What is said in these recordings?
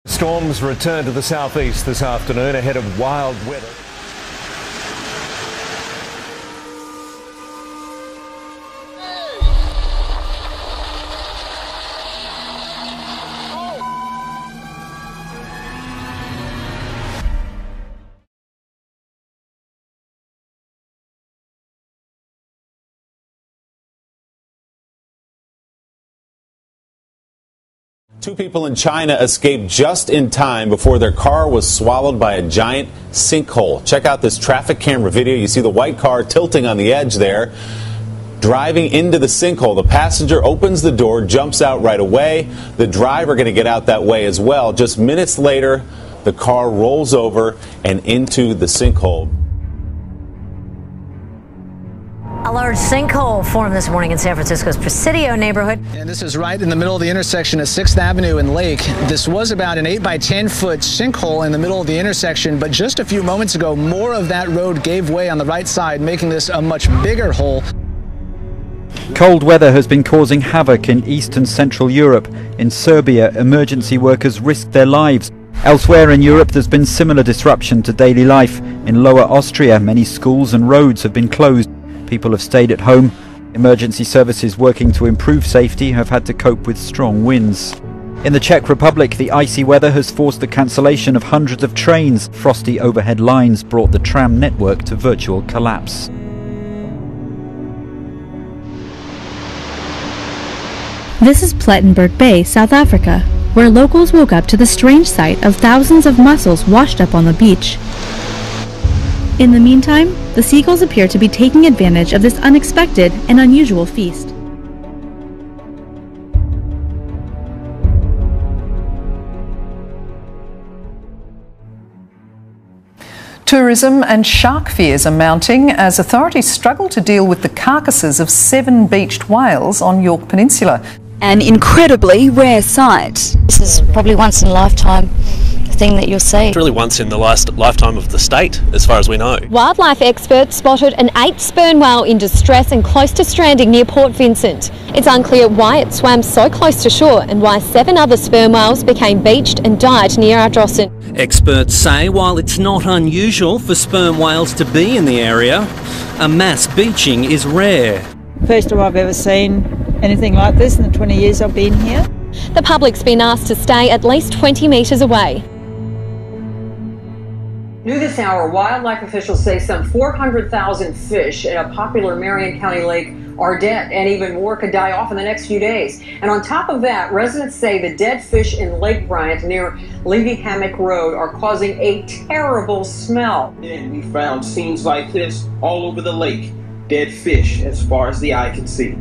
Storms return to the southeast this afternoon ahead of wild weather. Two people in China escaped just in time before their car was swallowed by a giant sinkhole. Check out this traffic camera video. You see the white car tilting on the edge there, driving into the sinkhole. The passenger opens the door, jumps out right away. The driver going to get out that way as well. Just minutes later, the car rolls over and into the sinkhole. A large sinkhole formed this morning in San Francisco's Presidio neighborhood. And this is right in the middle of the intersection of 6th Avenue and Lake. This was about an 8 by 10 foot sinkhole in the middle of the intersection, but just a few moments ago, more of that road gave way on the right side, making this a much bigger hole. Cold weather has been causing havoc in East and Central Europe. In Serbia, emergency workers risked their lives. Elsewhere in Europe, there's been similar disruption to daily life. In Lower Austria, many schools and roads have been closed. People have stayed at home. Emergency services working to improve safety have had to cope with strong winds. In the Czech Republic, the icy weather has forced the cancellation of hundreds of trains. Frosty overhead lines brought the tram network to virtual collapse. This is Plettenberg Bay, South Africa, where locals woke up to the strange sight of thousands of mussels washed up on the beach. In the meantime, the seagulls appear to be taking advantage of this unexpected and unusual feast. Tourism and shark fears are mounting as authorities struggle to deal with the carcasses of 7 beached whales on York Peninsula. An incredibly rare sight. This is probably once in a lifetime thing that you'll see. It's really once in the lifetime of the state, as far as we know. Wildlife experts spotted an 8 sperm whale in distress and close to stranding near Port Vincent. It's unclear why it swam so close to shore and why 7 other sperm whales became beached and died near Ardrossan. Experts say while it's not unusual for sperm whales to be in the area, a mass beaching is rare. First time I've ever seen anything like this in the 20 years I've been here. The public's been asked to stay at least 20 metres away. New this hour, wildlife officials say some 400,000 fish in a popular Marion County lake are dead, and even more could die off in the next few days. And on top of that, residents say the dead fish in Lake Bryant near Levy Hammock Road are causing a terrible smell. And we found scenes like this all over the lake. Dead fish as far as the eye can see.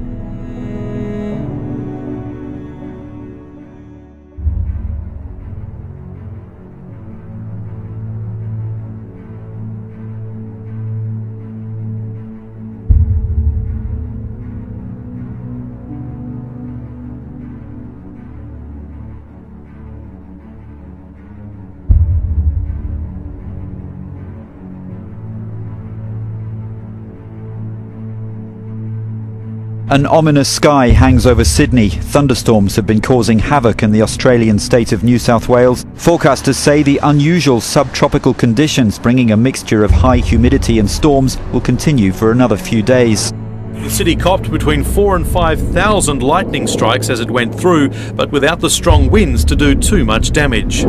An ominous sky hangs over Sydney. Thunderstorms have been causing havoc in the Australian state of New South Wales. Forecasters say the unusual subtropical conditions, bringing a mixture of high humidity and storms, will continue for another few days. The city copped between 4,000 and 5,000 lightning strikes as it went through, but without the strong winds to do too much damage.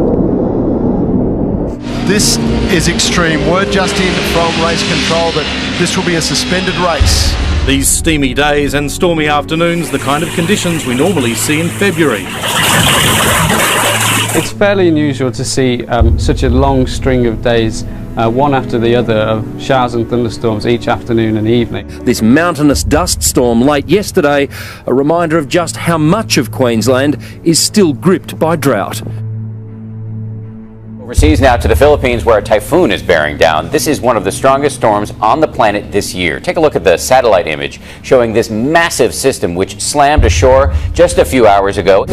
This is extreme. Word just in from race control that this will be a suspended race. These steamy days and stormy afternoons, the kind of conditions we normally see in February. It's fairly unusual to see such a long string of days, one after the other, of showers and thunderstorms each afternoon and evening. This mountainous dust storm late yesterday, a reminder of just how much of Queensland is still gripped by drought. Overseas now to the Philippines, where a typhoon is bearing down. This is one of the strongest storms on the planet this year. Take a look at the satellite image showing this massive system which slammed ashore just a few hours ago.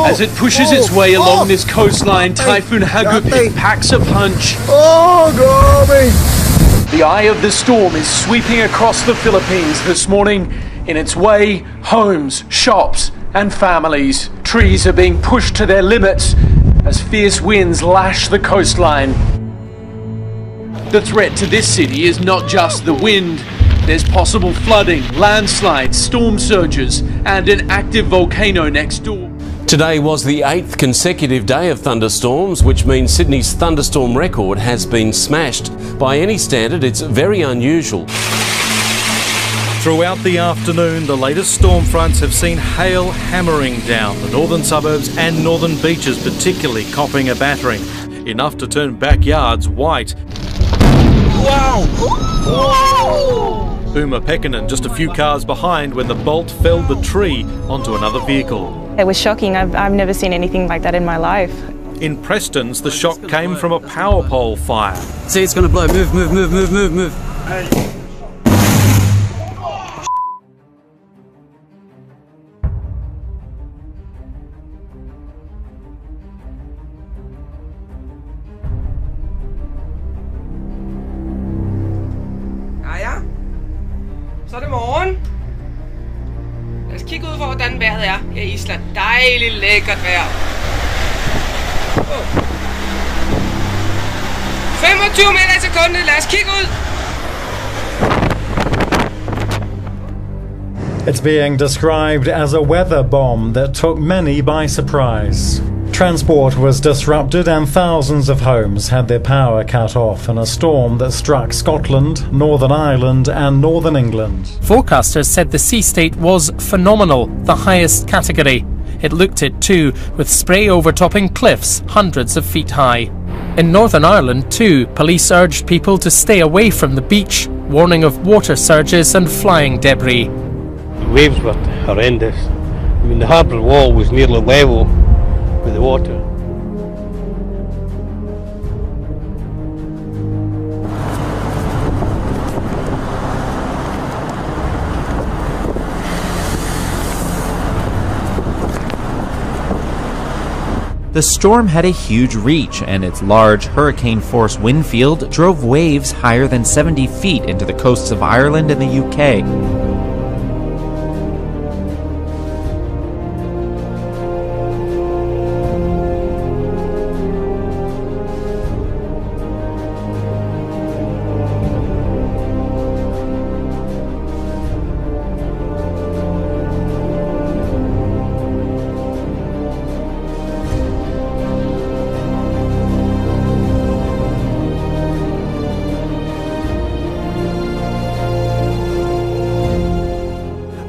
As it pushes its way along this coastline, Typhoon Hagupit packs a punch. The eye of the storm is sweeping across the Philippines this morning. In its way, homes, shops and families. Trees are being pushed to their limits as fierce winds lash the coastline. The threat to this city is not just the wind. There's possible flooding, landslides, storm surges, and an active volcano next door. Today was the 8th consecutive day of thunderstorms, which means Sydney's thunderstorm record has been smashed. By any standard, it's very unusual. Throughout the afternoon, the latest storm fronts have seen hail hammering down the northern suburbs and northern beaches, particularly copping a battering. Enough to turn backyards white. Wow! Whoa! Uma Pekkanen just a few cars behind when the bolt felled the tree onto another vehicle. It was shocking. I've never seen anything like that in my life. In Preston's, the shock came from a power pole fire. See, it's going to blow. Move, move, move, move, move, move. Hey. Ja. Så er det morgen. Lad os kigge ud for, hvordan vejret er her i Island. Dejligt lækkert vejr. 25 meter i sekundet. Lad os kigge ud. It's being described as a weather bomb that took many by surprise. Transport was disrupted and thousands of homes had their power cut off in a storm that struck Scotland, Northern Ireland and Northern England. Forecasters said the sea state was phenomenal, the highest category. It looked it too, with spray overtopping cliffs hundreds of feet high. In Northern Ireland too, police urged people to stay away from the beach, warning of water surges and flying debris. The waves were horrendous. I mean, the harbour wall was nearly level with the water. The storm had a huge reach, and its large hurricane-force wind field drove waves higher than 70 feet into the coasts of Ireland and the UK.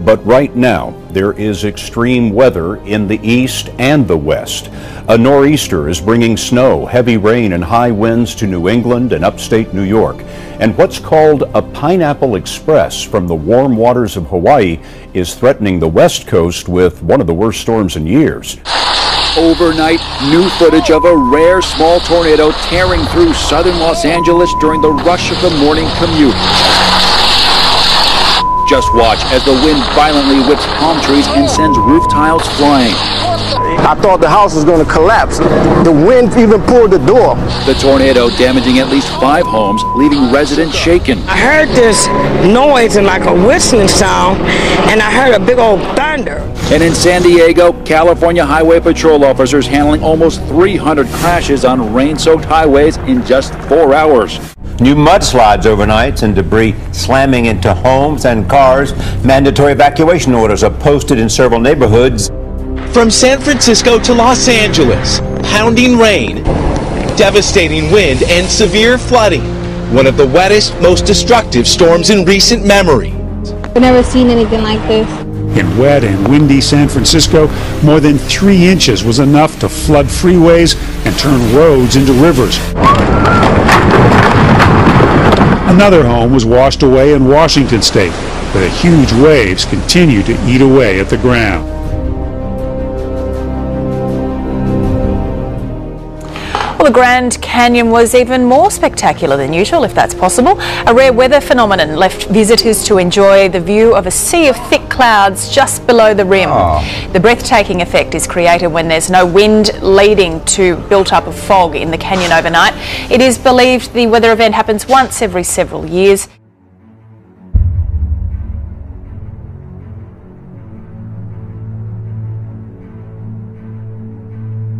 But right now, there is extreme weather in the east and the west. A nor'easter is bringing snow, heavy rain, and high winds to New England and upstate New York. And what's called a pineapple express from the warm waters of Hawaii is threatening the west coast with one of the worst storms in years. Overnight, new footage of a rare small tornado tearing through southern Los Angeles during the rush of the morning commute. Just watch as the wind violently whips palm trees and sends roof tiles flying. I thought the house was going to collapse. The wind even pulled the door. The tornado damaging at least 5 homes, leaving residents shaken. I heard this noise and like a whistling sound, and I heard a big old thunder. And in San Diego, California Highway Patrol officers handling almost 300 crashes on rain-soaked highways in just 4 hours. New mudslides overnight and debris slamming into homes and cars. Mandatory evacuation orders are posted in several neighborhoods. From San Francisco to Los Angeles, pounding rain, devastating wind, and severe flooding. One of the wettest, most destructive storms in recent memory. I've never seen anything like this. In wet and windy San Francisco, more than 3 inches was enough to flood freeways and turn roads into rivers. Another home was washed away in Washington state, where the huge waves continue to eat away at the ground. Well, the Grand Canyon was even more spectacular than usual, if that's possible. A rare weather phenomenon left visitors to enjoy the view of a sea of thick clouds just below the rim. The breathtaking effect is created when there's no wind, leading to built-up of fog in the canyon overnight. It is believed the weather event happens once every several years.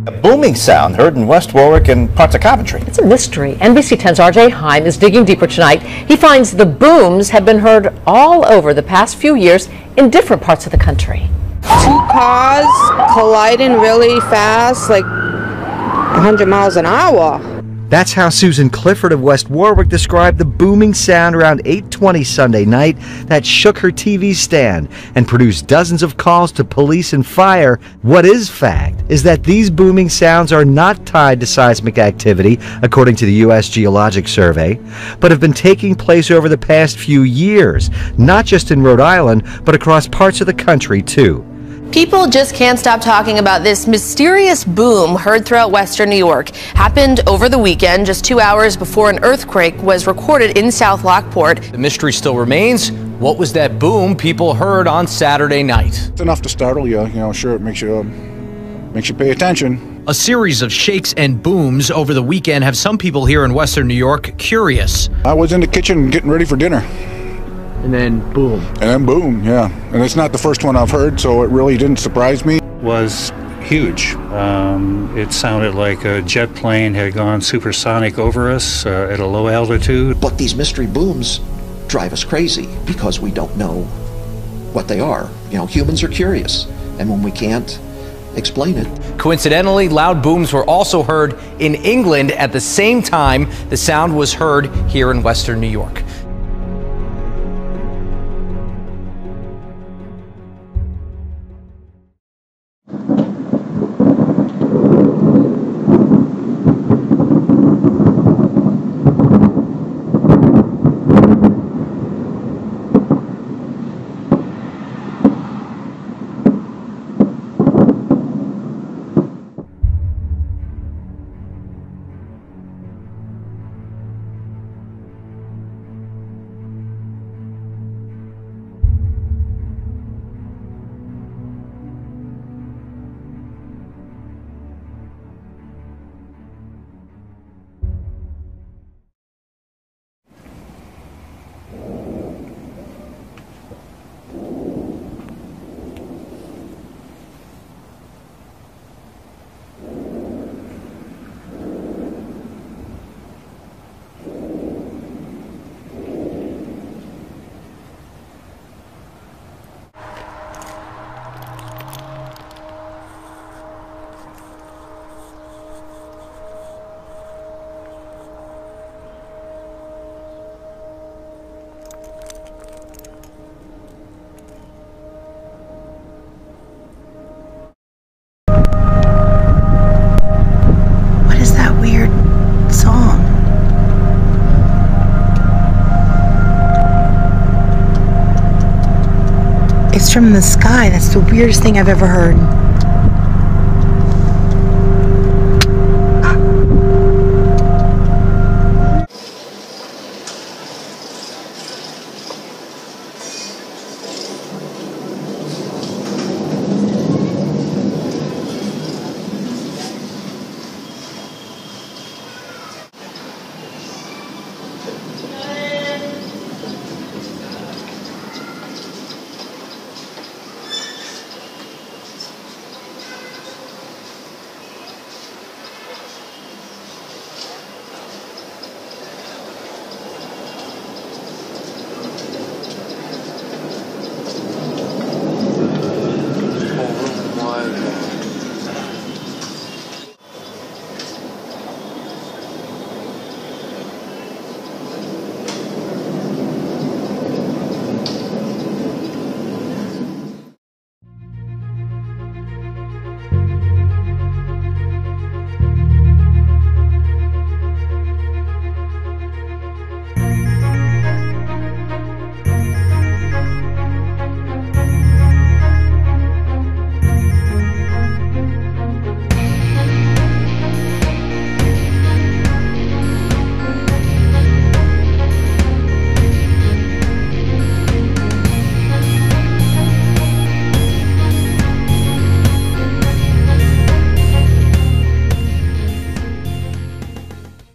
A booming sound heard in West Warwick and parts of Coventry. It's a mystery. NBC 10's RJ Heim is digging deeper tonight. He finds the booms have been heard all over the past few years in different parts of the country. 2 cars colliding really fast, like 100 miles an hour. That's how Susan Clifford of West Warwick described the booming sound around 8:20 Sunday night that shook her TV stand and produced dozens of calls to police and fire. What is fact is that these booming sounds are not tied to seismic activity, according to the U.S. Geologic Survey, but have been taking place over the past few years, not just in Rhode Island, but across parts of the country too. People just can't stop talking about this mysterious boom heard throughout western New York. Happened over the weekend, just 2 hours before an earthquake was recorded in South Lockport. The mystery still remains. What was that boom people heard on Saturday night? It's enough to startle you. Sure, it makes you pay attention. A series of shakes and booms over the weekend have some people here in western New York curious. I was in the kitchen getting ready for dinner. And then boom. And then boom, yeah. And it's not the first one I've heard, so it really didn't surprise me. Was huge. It sounded like a jet plane had gone supersonic over us at a low altitude. But these mystery booms drive us crazy because we don't know what they are. Humans are curious, and when we can't explain it. Coincidentally, loud booms were also heard in England at the same time the sound was heard here in western New York. It's from the sky. That's the weirdest thing I've ever heard.